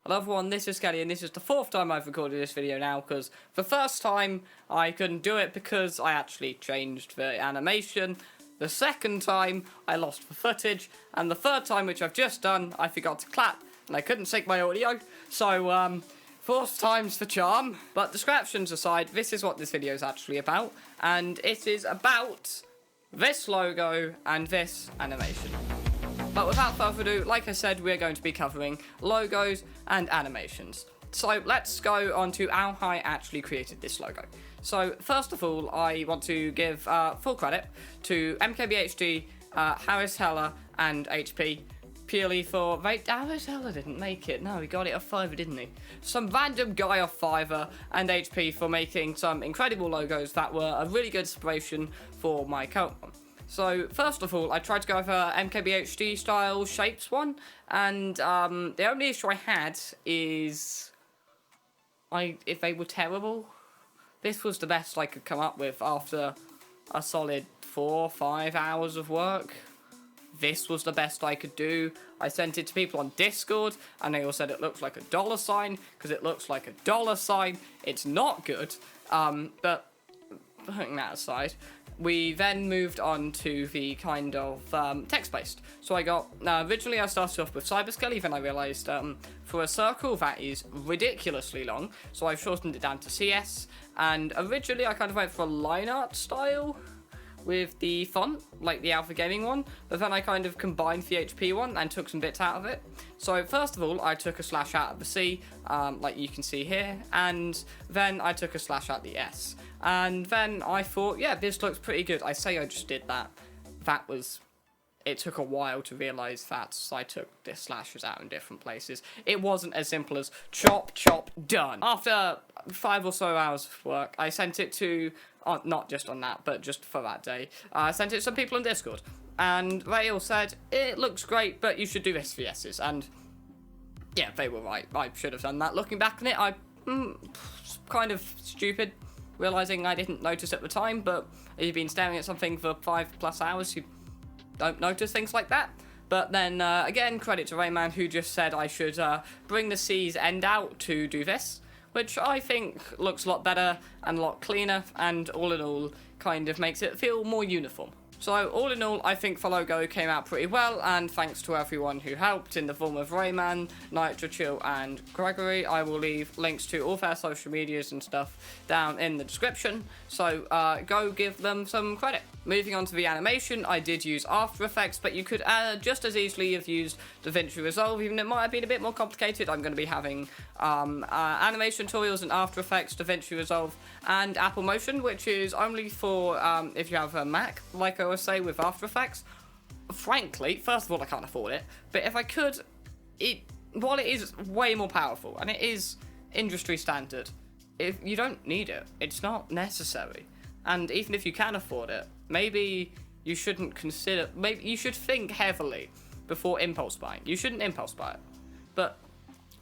Hello everyone, this is Kelly, and this is the 4th time I've recorded this video now, because the first time I couldn't do it because I actually changed the animation. The second time I lost the footage, and the third time, which I've just done, I forgot to clap, and I couldn't sync my audio, so 4th time's the charm. But distractions aside, this is what this video is actually about, and it is about this logo and this animation. But without further ado, like I said, we're going to be covering logos and animations. So let's go on to how I actually created this logo. So first of all, I want to give full credit to MKBHD, Harris Heller, and HP, purely for... Harris Heller didn't make it. No, he got it off Fiverr, didn't he? Some random guy off Fiverr and HP for making some incredible logos that were a really good inspiration for my current one. So, first of all, I tried to go for MKBHD style shapes one, and the only issue I had is if they were terrible. This was the best I could come up with after a solid 4 or 5 hours of work. This was the best I could do. I sent it to people on Discord, and they all said it looks like a $sign, because it looks like a $sign. It's not good, but putting that aside, we then moved on to the kind of text-based. So I got, originally I started off with Cyberskelly, then I realised for a circle that is ridiculously long, so I've shortened it down to CS, and originally I kind of went for a line art style with the font, like the Alpha Gaming one, but then I kind of combined the HP one and took some bits out of it. So first of all, I took a slash out of the C, like you can see here, and then I took a slash out the S. And then I thought, yeah, this looks pretty good. I say I just did that. It took a while to realise that, so I took the slashes out in different places. It wasn't as simple as chop, chop, done. After 5 or so hours of work, I sent it to, not just on that, but just for that day, I sent it to some people on Discord. And they all said, it looks great, but you should do this for S's. And yeah, they were right. I should have done that. Looking back on it, kind of stupid, realising I didn't notice at the time, but if you've been staring at something for 5+ hours, you don't notice things like that. But then, again, credit to Rayman, who just said I should bring the C's end out to do this, which I think looks a lot better and a lot cleaner, and all in all, kind of makes it feel more uniform. So, all in all, I think the logo came out pretty well, and thanks to everyone who helped in the form of Rayman, Chill, and Gregory. I will leave links to all their social medias and stuff down in the description, so go give them some credit. Moving on to the animation, I did use After Effects, but you could just as easily have used DaVinci Resolve, even it might have been a bit more complicated. I'm going to be having animation tutorials in After Effects, DaVinci Resolve, and Apple Motion, which is only for if you have a Mac, like I always say with After Effects. Frankly, first of all, I can't afford it, but if I could, while it is way more powerful, and it is industry standard, if you don't need it, it's not necessary. And even if you can afford it, maybe you shouldn't consider, maybe you should think heavily before impulse buying. You shouldn't impulse buy it. But,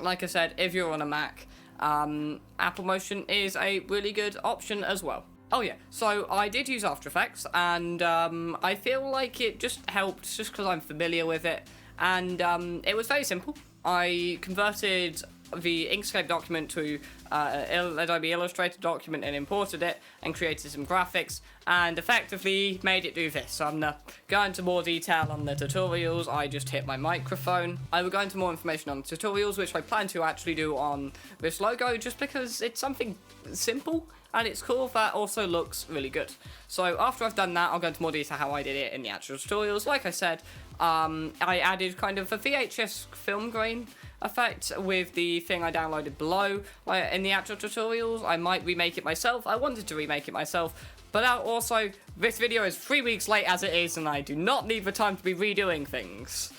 like I said, if you're on a Mac, Apple Motion is a really good option as well. Oh yeah, so I did use After Effects, and I feel like it just helped just because I'm familiar with it, and it was very simple. I converted the Inkscape document to Adobe Illustrator document and imported it and created some graphics and effectively made it do this. So I'm going to go into more detail on the tutorials. I just hit my microphone. I will go into more information on the tutorials, which I plan to actually do on this logo just because it's something simple and it's cool that also looks really good. So after I've done that, I'll go into more detail how I did it in the actual tutorials. Like I said, I added kind of a VHS film grain effect with the thing I downloaded below. Like in the actual tutorials, I might remake it myself. I wanted to remake it myself, but also this video is 3 weeks late as it is, and I do not need the time to be redoing things.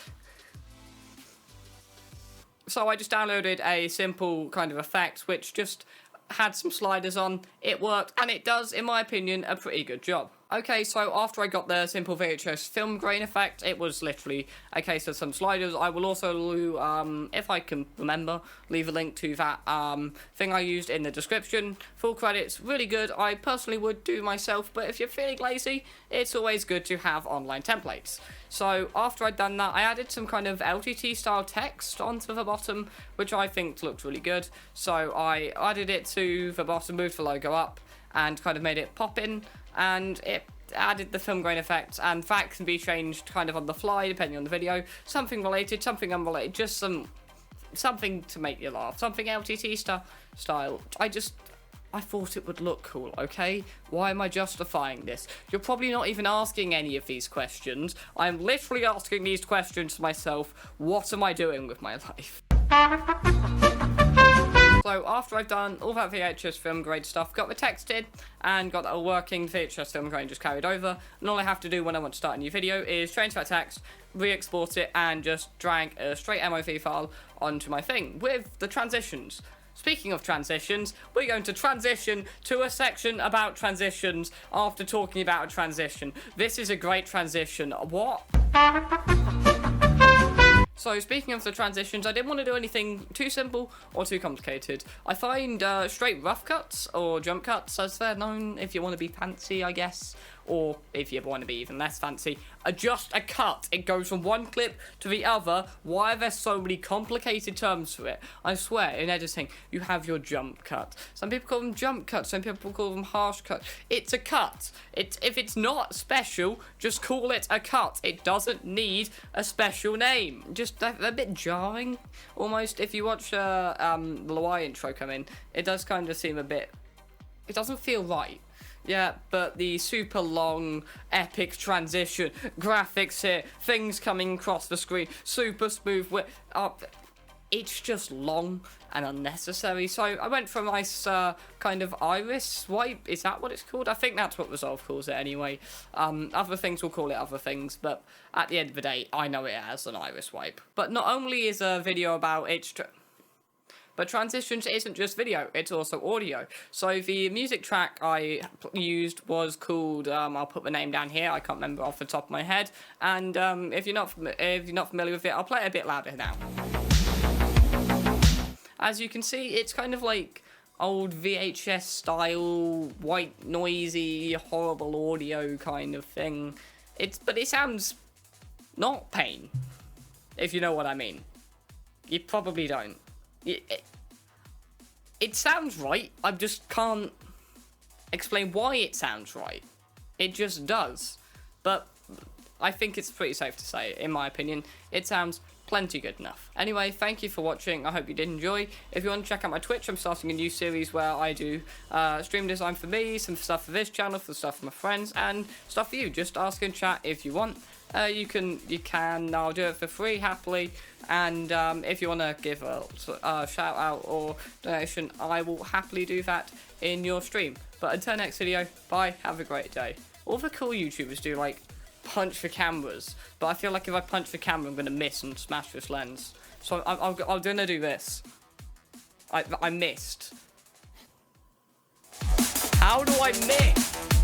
So I just downloaded a simple kind of effect which just had some sliders on. It worked, and it does, in my opinion, a pretty good job. Okay, so after I got the simple VHS film grain effect, it was literally a case of some sliders. I will also, if I can remember, leave a link to that thing I used in the description. Full credits, really good. I personally would do myself, but if you're feeling lazy, it's always good to have online templates. So after I'd done that, I added some kind of LTT style text onto the bottom, which I think looked really good. So I added it to the bottom, moved the logo up, and kind of made it pop in, and it added the film grain effect, and that can be changed kind of on the fly depending on the video. Something related, something unrelated, just something to make you laugh, something LTT style. I thought it would look cool, okay? Why am I justifying this? You're probably not even asking any of these questions. I'm literally asking these questions to myself. What am I doing with my life? So after I've done all that VHS film grade stuff, got the text in, and got a working VHS film grain just carried over, and all I have to do when I want to start a new video is change that text, re-export it, and just drag a straight MOV file onto my thing with the transitions. Speaking of transitions, we're going to transition to a section about transitions after talking about a transition. This is a great transition. What? So speaking of the transitions, I didn't want to do anything too simple or too complicated. I find straight rough cuts, or jump cuts as they're known, if you want to be fancy, I guess, or if you want to be even less fancy, are just a cut. It goes from one clip to the other. Why are there so many complicated terms for it? I swear, in editing, you have your jump cut. Some people call them jump cuts, some people call them harsh cuts. It's a cut. If it's not special, just call it a cut. It doesn't need a special name. Just a bit jarring, almost. If you watch the Loi intro come in, it does kind of seem a bit... It doesn't feel right. Yeah, but the super long, epic transition, graphics here, things coming across the screen, super smooth, it's just long and unnecessary. So I went for a nice kind of iris swipe. Is that what it's called? I think that's what Resolve calls it anyway. Other things will call it other things, but at the end of the day, I know it as an iris swipe. But not only is a video about but transitions isn't just video, it's also audio. So the music track I used was called, I'll put the name down here, I can't remember off the top of my head. And if you're not familiar with it, I'll play it a bit louder now. As you can see, it's kind of like old VHS style, white, noisy, horrible audio kind of thing. But it sounds not pain, if you know what I mean. You probably don't. It sounds right, I just can't explain why it sounds right. It just does. But I think it's pretty safe to say, in my opinion, it sounds plenty good enough. Anyway, thank you for watching, I hope you did enjoy. If you want to check out my Twitch, I'm starting a new series where I do stream design for me, some stuff for this channel, for stuff for my friends, and stuff for you. Just ask in chat if you want. You can, I'll do it for free, happily, and if you want to give a shout out or donation, I will happily do that in your stream. But until next video, bye, have a great day. All the cool YouTubers do, like, punch the cameras, but I feel like if I punch the camera, I'm going to miss and smash this lens. So I'm going to do this. I missed. How do I miss?